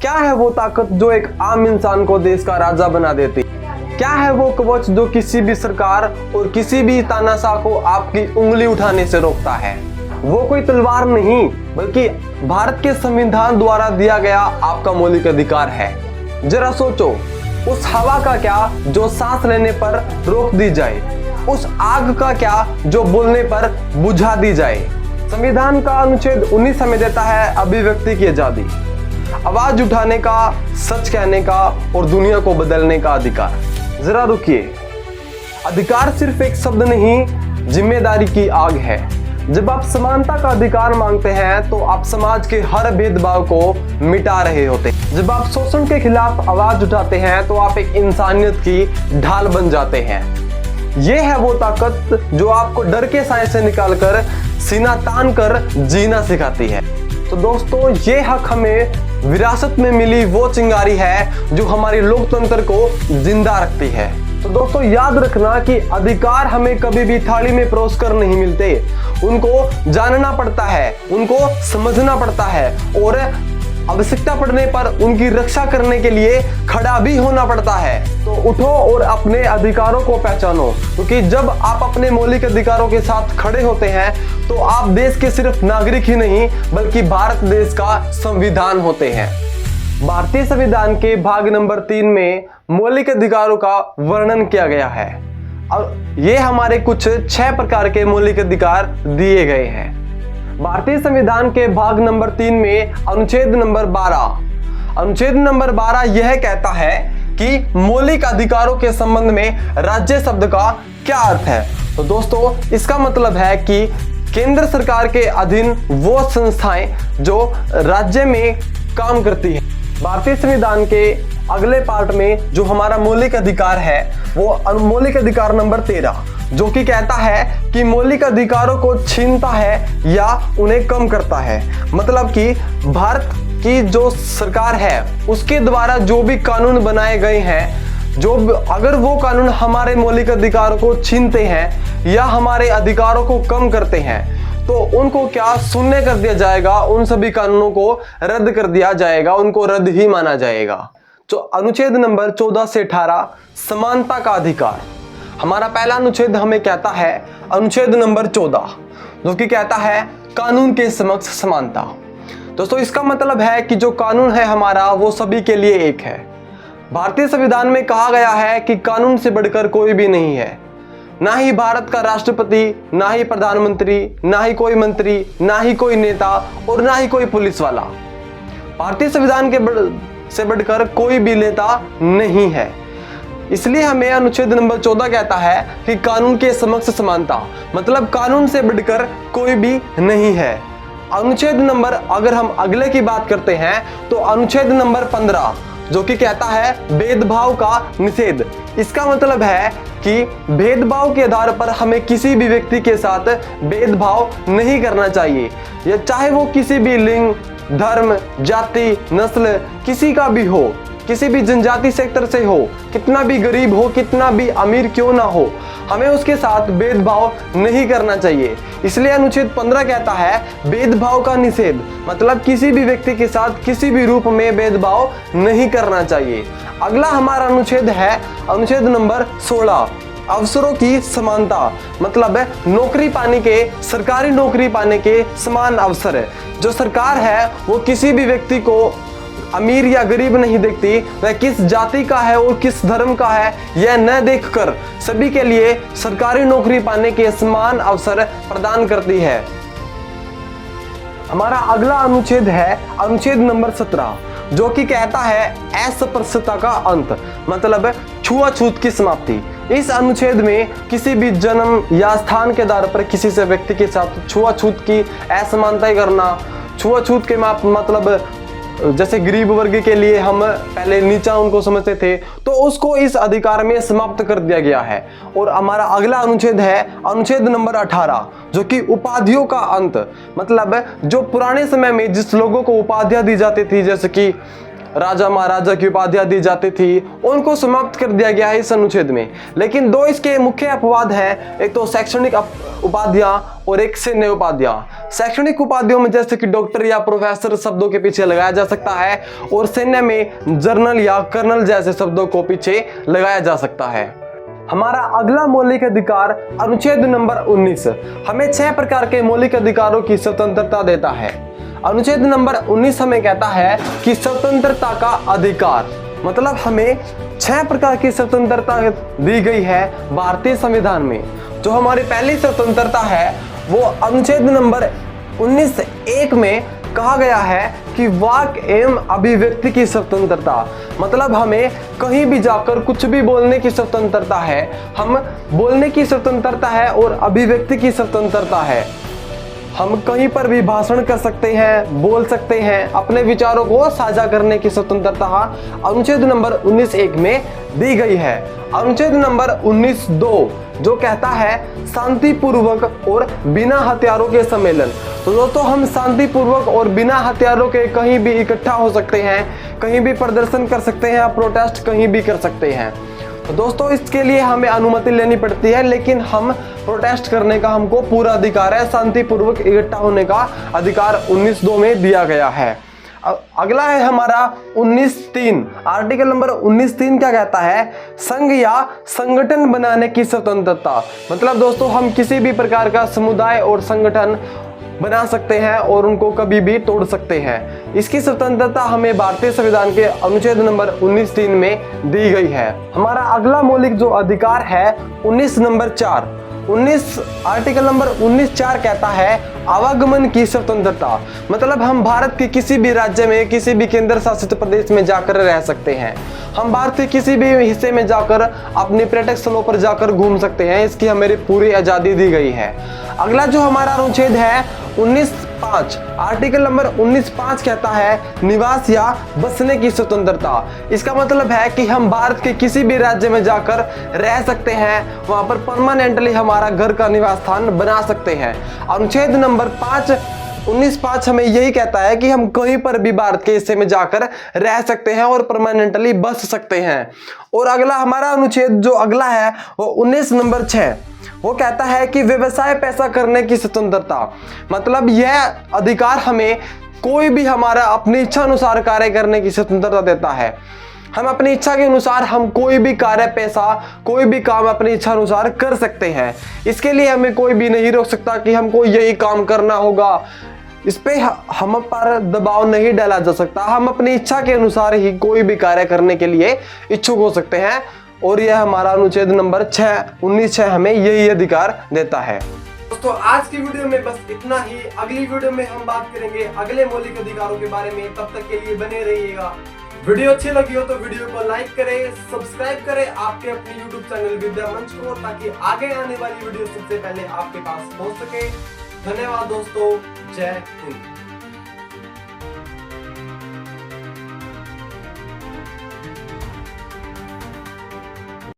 क्या है वो ताकत जो एक आम इंसान को देश का राजा बना देती? क्या है वो कवच जो किसी भी सरकार और किसी भी तानाशाह को आपकी उंगली उठाने से रोकता है? वो कोई तलवार नहीं बल्कि भारत के संविधान द्वारा दिया गया आपका मौलिक अधिकार है। जरा सोचो, उस हवा का क्या जो सांस लेने पर रोक दी जाए, उस आग का क्या जो बोलने पर बुझा दी जाए। संविधान का अनुच्छेद 19 हमें देता है अभिव्यक्ति की आजादी, आवाज उठाने का, सच कहने का और दुनिया को बदलने का अधिकार। जरा रुकिए, अधिकार सिर्फ एक शब्द नहीं, जिम्मेदारी की आग है। जब आप समानता का अधिकार मांगते हैं तो आप समाज के हर भेदभाव को मिटा रहे होते हैं। जब आप शोषण के खिलाफ आवाज उठाते हैं तो आप एक इंसानियत की ढाल बन जाते हैं। ये है वो ताकत जो आपको डर के साए से निकालकर सीना तान कर जीना सिखाती है। तो दोस्तों, ये हक हमें विरासत में मिली वो चिंगारी है जो हमारी लोकतंत्र को जिंदा रखती है। तो दोस्तों, याद रखना कि अधिकार हमें कभी भी थाली में परोस कर नहीं मिलते, उनको जानना पड़ता है, उनको समझना पड़ता है और आवश्यकता पड़ने पर उनकी रक्षा करने के लिए खड़ा भी होना पड़ता है। तो उठो और अपने अधिकारों को पहचानो, क्योंकि जब आप अपने मौलिक अधिकारों के साथ खड़े होते हैं तो आप देश के सिर्फ नागरिक ही नहीं बल्कि भारत देश का संविधान होते हैं। भारतीय संविधान के भाग नंबर 3 में मौलिक अधिकारों का वर्णन किया गया है और ये हमारे कुछ 6 प्रकार के मौलिक अधिकार दिए गए हैं। भारतीय संविधान के भाग नंबर 3 में अनुच्छेद नंबर 12 यह कहता है कि मौलिक अधिकारों के संबंध में राज्य शब्द का क्या अर्थ है। तो दोस्तों, इसका मतलब है कि केंद्र सरकार के अधीन वो संस्थाएं जो राज्य में काम करती हैं। भारतीय संविधान के अगले पार्ट में जो हमारा मौलिक अधिकार है वो मौलिक अधिकार नंबर 13 जो कि कहता है कि मौलिक अधिकारों को छीनता है या उन्हें कम करता है। मतलब कि भारत की जो सरकार है उसके द्वारा जो भी कानून बनाए गए हैं, अगर वो कानून हमारे मौलिक अधिकारों को छीनते हैं या हमारे अधिकारों को कम करते हैं तो उनको क्या शून्य कर दिया जाएगा, उन सभी कानूनों को रद्द कर दिया जाएगा, उनको रद्द ही माना जाएगा। तो अनुच्छेद नंबर 14 से 18 समानता का अधिकार। हमारा पहला अनुच्छेद हमें कहता है अनुच्छेद नंबर 14 जो कि कहता है कानून के समक्ष समानता। दोस्तों, इसका मतलब है कि जो कानून है हमारा वो सभी के लिए एक है। भारतीय संविधान में कहा गया है कि कानून से बढ़कर कोई भी नहीं है, ना ही भारत का राष्ट्रपति, ना ही प्रधानमंत्री, ना ही कोई मंत्री, ना ही कोई नेता और ना ही कोई पुलिस वाला। भारतीय संविधान के से बढ़कर कोई भी नेता नहीं है। इसलिए हमें अनुच्छेद नंबर 14 कहता है कि कानून के समक्ष समानता, मतलब कानून से बढ़कर कोई भी नहीं है। अनुच्छेद नंबर, अगर हम अगले की बात करते हैं तो अनुच्छेद नंबर 15 जो कि कहता है भेदभाव का निषेध। इसका मतलब है कि भेदभाव के आधार पर हमें किसी भी व्यक्ति के साथ भेदभाव नहीं करना चाहिए, या चाहे वो किसी भी लिंग, धर्म, जाति, नस्ल किसी का भी हो, किसी भी जनजाति सेक्टर से हो, कितना भी गरीब हो, कितना भी अमीर क्यों ना हो, हमें उसके साथ भेदभाव नहीं करना चाहिए। इसलिए अनुच्छेद 15 कहता है भेदभाव का निषेध, मतलब किसी भी व्यक्ति के साथ किसी भी रूप में भेदभाव नहीं करना चाहिए। अगला हमारा अनुच्छेद है अनुच्छेद नंबर 16 अवसरों की समानता, मतलब नौकरी पाने के, सरकारी नौकरी पाने के समान अवसर है। जो सरकार है वो किसी भी व्यक्ति को अमीर या गरीब नहीं देखती, वह किस जाति का है और किस धर्म का है यह न देखकर सभी के लिए सरकारी नौकरी पाने के समान अवसर प्रदान करती है। हमारा अगला अनुच्छेद है अनुच्छेद नंबर 17 जो कि कहता है अस्पृश्यता का अंत, मतलब छुआछूत की समाप्ति। इस अनुच्छेद में किसी भी जन्म या स्थान के आधार पर किसी से व्यक्ति के साथ छुआछूत की असमानता करना, छुआछूत के मतलब जैसे गरीब वर्ग के लिए हम पहले नीचा उनको समझते थे, तो उसको इस अधिकार में समाप्त कर दिया गया है। और हमारा अगला अनुच्छेद है अनुच्छेद नंबर 18 जो कि उपाधियों का अंत, मतलब जो पुराने समय में जिस लोगों को उपाधियां दी जाती थी, जैसे कि राजा महाराजा की उपाधियां दी जाती थी, उनको समाप्त कर दिया गया है इस अनुच्छेद में। लेकिन दो इसके मुख्य अपवाद हैं, एक तो शैक्षणिक उपाधियां और एक सैन्य उपाधियां। शैक्षणिक उपाधियों में जैसे कि डॉक्टर या प्रोफेसर शब्दों के पीछे लगाया जा सकता है, और सैन्य में जनरल या कर्नल जैसे शब्दों को पीछे लगाया जा सकता है। हमारा अगला मौलिक अधिकार अनुच्छेद नंबर 19 हमें 6 प्रकार के मौलिक अधिकारों की स्वतंत्रता देता है। अनुच्छेद नंबर 19 हमें कहता है कि स्वतंत्रता का अधिकार, मतलब हमें 6 प्रकार की स्वतंत्रता दी गई है भारतीय संविधान में। जो हमारी पहली स्वतंत्रता है वो अनुच्छेद नंबर 19(1) में कहा गया है कि वाक एवं अभिव्यक्ति की स्वतंत्रता, मतलब हमें कहीं भी जाकर कुछ भी बोलने की स्वतंत्रता है। हम बोलने की स्वतंत्रता है और अभिव्यक्ति की स्वतंत्रता है। हम कहीं पर भी भाषण कर सकते हैं, बोल सकते हैं, अपने विचारों को साझा करने की स्वतंत्रता अनुच्छेद नंबर 19(1) में दी गई है। अनुच्छेद नंबर 19(2) जो कहता है शांतिपूर्वक और बिना हथियारों के सम्मेलन। तो दोस्तों हम शांतिपूर्वक और बिना हथियारों के कहीं भी इकट्ठा हो सकते हैं, कहीं भी प्रदर्शन कर सकते हैं, प्रोटेस्ट कहीं भी कर सकते हैं। तो दोस्तों इसके लिए हमें अनुमति लेनी पड़ती है, लेकिन हम प्रोटेस्ट करने का हमको पूरा अधिकार है। शांतिपूर्वक इकट्ठा होने का अधिकार 19(2) में दिया गया है। अगला है हमारा 19(3) आर्टिकल नंबर 19(3) क्या कहता है? संघ या संगठन बनाने की स्वतंत्रता। मतलब दोस्तों हम किसी भी प्रकार का समुदाय और संगठन बना सकते हैं और उनको कभी भी तोड़ सकते हैं। इसकी स्वतंत्रता हमें भारतीय संविधान के अनुच्छेद नंबर 19(3) में दी गई है। हमारा अगला मौलिक जो अधिकार है 19 नंबर 4 आर्टिकल नंबर 19(4) कहता है आवागमन की स्वतंत्रता। मतलब हम भारत के किसी भी राज्य में, किसी भी केंद्र शासित प्रदेश में जाकर रह सकते हैं। हम भारत के किसी भी हिस्से में जाकर अपने पर्यटक स्थलों पर जाकर घूम सकते हैं। इसकी हमें पूरी आज़ादी दी गई है। अगला जो हमारा अनुच्छेद है 19(5) आर्टिकल नंबर 19(5) कहता है निवास या बसने की स्वतंत्रता। इसका मतलब है कि हम भारत के किसी भी राज्य में जाकर रह सकते हैं, वहां पर परमानेंटली हमारा घर का निवास स्थान बना सकते हैं। अनुच्छेद नंबर 19(5) हमें यही कहता है कि हम कहीं पर भी भारत के हिस्से में जाकर रह सकते हैं और परमानेंटली बस सकते हैं। और अगला हमारा अनुच्छेद जो अगला है वो 19 नंबर 6 वो कहता है कि व्यवसाय पैसा करने की स्वतंत्रता। मतलब यह अधिकार हमें कोई भी हमारा अपनी इच्छा अनुसार कार्य करने की स्वतंत्रता देता है। हम अपनी इच्छा के अनुसार हम कोई भी कार्य, पैसा, कोई भी काम अपनी इच्छा अनुसार कर सकते हैं। इसके लिए हमें कोई भी नहीं रोक सकता कि हमको यही काम करना होगा। इस पे हम पर दबाव नहीं डाला जा सकता। हम अपनी इच्छा के अनुसार ही कोई भी कार्य करने के लिए इच्छुक हो सकते हैं। और यह हमारा अनुच्छेद नंबर 19(6) हमें यही अधिकार देता है। दोस्तों आज की वीडियो में बस इतना ही। अगली वीडियो में हम बात करेंगे अगले मौलिक अधिकारों के बारे में। तब तक के लिए बने रहिएगा। वीडियो अच्छी लगी हो तो वीडियो को लाइक करें, सब्सक्राइब करें आपके अपने यूट्यूब चैनल विद्या मंच को, ताकि आगे आने वाली वीडियो सबसे पहले आपके पास पहुंच सके। धन्यवाद दोस्तों, जय हिंद।